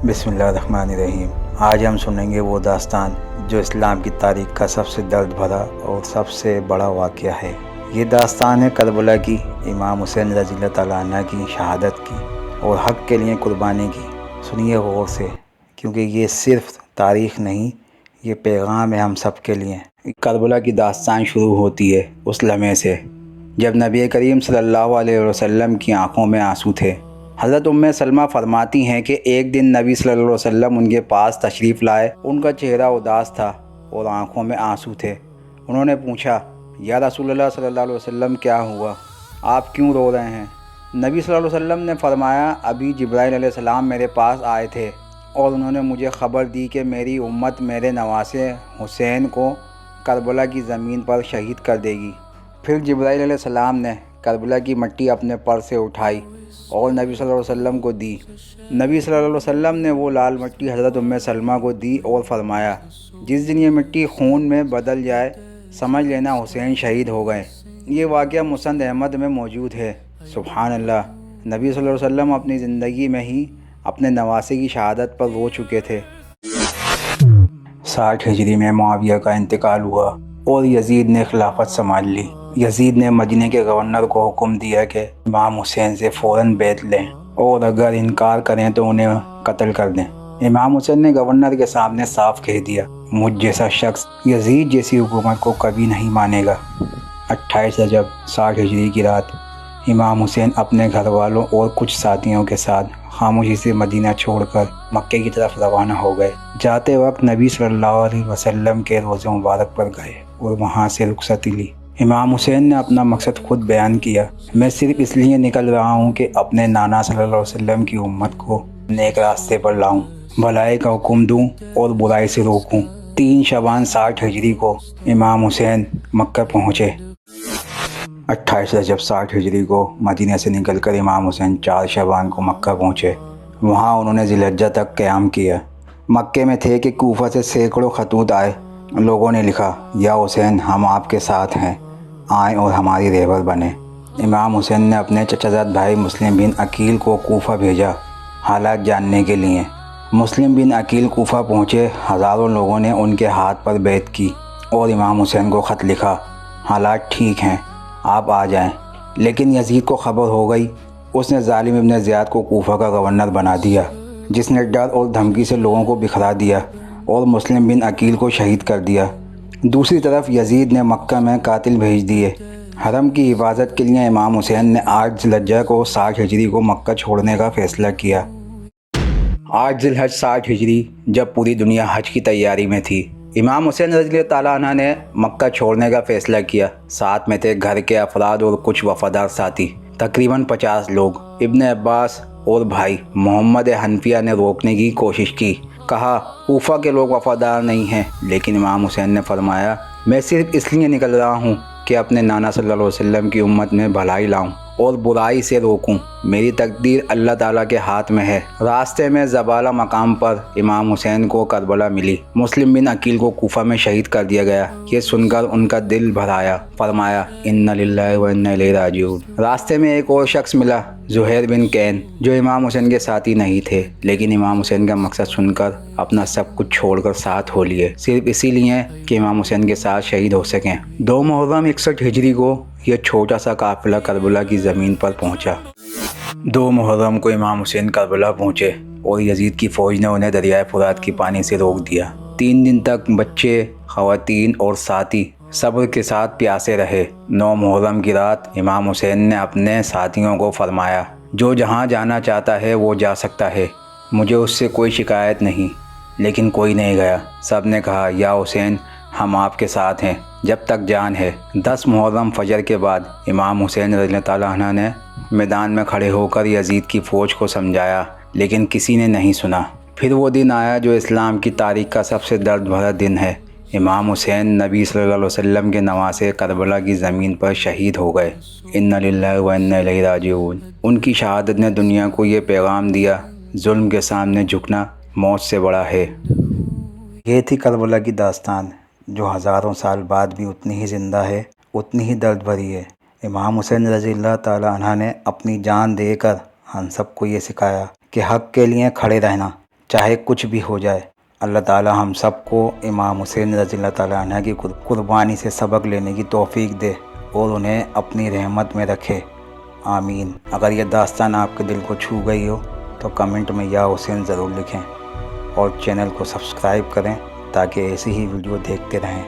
بسم اللہ الرحمن الرحیم۔ آج ہم سنیں گے وہ داستان جو اسلام کی تاریخ کا سب سے درد بھرا اور سب سے بڑا واقعہ ہے۔ یہ داستان ہے کربلا کی، امام حسین رضی اللہ تعالیٰ عنہ کی شہادت کی اور حق کے لیے قربانی کی۔ سنیے غور سے، کیونکہ یہ صرف تاریخ نہیں، یہ پیغام ہے ہم سب کے لیے۔ کربلا کی داستان شروع ہوتی ہے اس لمحے سے جب نبی کریم صلی اللہ علیہ وسلم کی آنکھوں میں آنسو تھے۔ حضرت سلمہ فرماتی ہیں کہ ایک دن نبی صلی اللہ علیہ وسلم ان کے پاس تشریف لائے۔ ان کا چہرہ اداس تھا اور آنکھوں میں آنسو تھے۔ انہوں نے پوچھا، یا رسول اللہ صلی اللہ علیہ وسلم کیا ہوا؟ آپ کیوں رو رہے ہیں؟ نبی صلی اللہ علیہ وسلم نے فرمایا، ابھی جبرائیل علیہ السلام میرے پاس آئے تھے اور انہوں نے مجھے خبر دی کہ میری امت میرے نواسے حسین کو کربلا کی زمین پر شہید کر دے گی۔ پھر جبرائیل علیہ السلام نے کربلا کی مٹی اپنے پر سے اٹھائی اور نبی صلی اللہ علیہ وسلم کو دی۔ نبی صلی اللہ علیہ وسلم نے وہ لال مٹی حضرت سلمہ کو دی اور فرمایا، جس دن یہ مٹی خون میں بدل جائے سمجھ لینا حسین شہید ہو گئے۔ یہ واقعہ مسند احمد میں موجود ہے۔ سبحان اللہ، نبی صلی اللہ علیہ وسلم اپنی زندگی میں ہی اپنے نواسے کی شہادت پر رو چکے تھے۔ 60 ہجری میں معاویہ کا انتقال ہوا اور یزید نے خلافت سنبھال لی۔ یزید نے مدینہ کے گورنر کو حکم دیا کہ امام حسین سے فوراً بیعت لیں اور اگر انکار کریں تو انہیں قتل کر دیں۔ امام حسین نے گورنر کے سامنے صاف کہہ دیا، مجھ جیسا شخص یزید جیسی حکومت کو کبھی نہیں مانے گا۔ 28 رجب 60 ہجری کی رات امام حسین اپنے گھر والوں اور کچھ ساتھیوں کے ساتھ خاموشی سے مدینہ چھوڑ کر مکے کی طرف روانہ ہو گئے۔ جاتے وقت نبی صلی اللہ علیہ وسلم کے روضہ مبارک پر گئے اور وہاں سے رخصتی لی۔ امام حسین نے اپنا مقصد خود بیان کیا، میں صرف اس لیے نکل رہا ہوں کہ اپنے نانا صلی اللہ علیہ وسلم کی امت کو نیک راستے پر لاؤں، بھلائی کا حکم دوں اور برائی سے روکوں۔ 3 شعبان 60 ہجری کو امام حسین مکہ پہنچے۔ 28 رجب 60 ہجری کو مدینہ سے نکل کر امام حسین 4 شعبان کو مکہ پہنچے۔ وہاں انہوں نے ذی الحجہ تک قیام کیا۔ مکے میں تھے کہ کوفہ سے سینکڑوں خطوط آئے۔ لوگوں نے لکھا، یا حسین ہم آپ کے ساتھ ہیں، آئیں اور ہماری رہبر بنیں۔ امام حسین نے اپنے چچا زاد بھائی مسلم بن عقیل کو کوفہ بھیجا حالات جاننے کے لیے۔ مسلم بن عقیل کوفہ پہنچے، ہزاروں لوگوں نے ان کے ہاتھ پر بیعت کی اور امام حسین کو خط لکھا، حالات ٹھیک ہیں، آپ آ جائیں۔ لیکن یزید کو خبر ہو گئی۔ اس نے ظالم ابن زیاد کو کوفہ کا گورنر بنا دیا، جس نے ڈر اور دھمکی سے لوگوں کو بکھرا دیا اور مسلم بن عقیل کو شہید کر دیا۔ دوسری طرف یزید نے مکہ میں قاتل بھیج دیے۔ حرم کی حفاظت کے لیے امام حسین نے 8 ذی الحجہ کو 60 ہجری کو مکہ چھوڑنے کا فیصلہ کیا۔ 8 ذی الحجہ 60 ہجری جب پوری دنیا حج کی تیاری میں تھی، امام حسین رضی اللہ تعالیٰ عنہ نے مکہ چھوڑنے کا فیصلہ کیا۔ ساتھ میں تھے گھر کے افراد اور کچھ وفادار ساتھی، تقریباً 50 لوگ۔ ابن عباس اور بھائی محمد حنفیہ نے روکنے کی کوشش کی، کہا کوفہ کے لوگ وفادار نہیں ہیں، لیکن امام حسین نے فرمایا، میں صرف اس لیے نکل رہا ہوں کہ اپنے نانا صلی اللہ علیہ وسلم کی امت میں بھلائی لاؤں اور برائی سے روکوں، میری تقدیر اللہ تعالیٰ کے ہاتھ میں ہے۔ راستے میں زبالہ مقام پر امام حسین کو کربلا ملی۔ مسلم بن عقیل کو کوفہ میں شہید کر دیا گیا۔ یہ سن کر ان کا دل بھر آیا، فرمایا انا للہ و انا الیہ راجعون۔ راستے میں ایک اور شخص ملا، زہیر بن کین، جو امام حسین کے ساتھی نہیں تھے، لیکن امام حسین کا مقصد سن کر اپنا سب کچھ چھوڑ کر ساتھ ہو لیے، صرف اسی لیے کہ امام حسین کے ساتھ شہید ہو سکیں۔ 2 محرم 61 ہجری کو یہ چھوٹا سا قافلہ کربلا کی زمین پر پہنچا۔ 2 محرم کو امام حسین کربلا پہنچے اور یزید کی فوج نے انہیں دریائے فرات کی پانی سے روک دیا۔ 3 دن تک بچے، خواتین اور ساتھی صبر کے ساتھ پیاسے رہے۔ 9 محرم کی رات امام حسین نے اپنے ساتھیوں کو فرمایا، جو جہاں جانا چاہتا ہے وہ جا سکتا ہے، مجھے اس سے کوئی شکایت نہیں۔ لیکن کوئی نہیں گیا۔ سب نے کہا، یا حسین ہم آپ کے ساتھ ہیں جب تک جان ہے۔ 10 محرم فجر کے بعد امام حسین رضی اللہ تعالیٰ عنہ نے میدان میں کھڑے ہو کر یزید کی فوج کو سمجھایا، لیکن کسی نے نہیں سنا۔ پھر وہ دن آیا جو اسلام کی تاریخ کا سب سے درد بھرا دن ہے۔ امام حسین نبی صلی اللہ علیہ وسلم کے نواسے کربلا کی زمین پر شہید ہو گئے۔ انا للہ و انا الیہ راجعون۔ ان کی شہادت نے دنیا کو یہ پیغام دیا، ظلم کے سامنے جھکنا موت سے بڑا ہے۔ یہ تھی کربلا کی داستان، جو ہزاروں سال بعد بھی اتنی ہی زندہ ہے، اتنی ہی درد بھری ہے۔ امام حسین رضی اللہ تعالیٰ عنہ نے اپنی جان دے کر ہم سب کو یہ سکھایا کہ حق کے لیے کھڑے رہنا چاہے کچھ بھی ہو جائے۔ اللہ تعالی ہم سب کو امام حسین رضی اللہ تعالیٰ عنہ کی قربانی سے سبق لینے کی توفیق دے اور انہیں اپنی رحمت میں رکھے، آمین۔ اگر یہ داستان آپ کے دل کو چھو گئی ہو تو کمنٹ میں یا حسین ضرور لکھیں اور چینل کو سبسکرائب کریں تاکہ ایسی ہی ویڈیو دیکھتے رہیں۔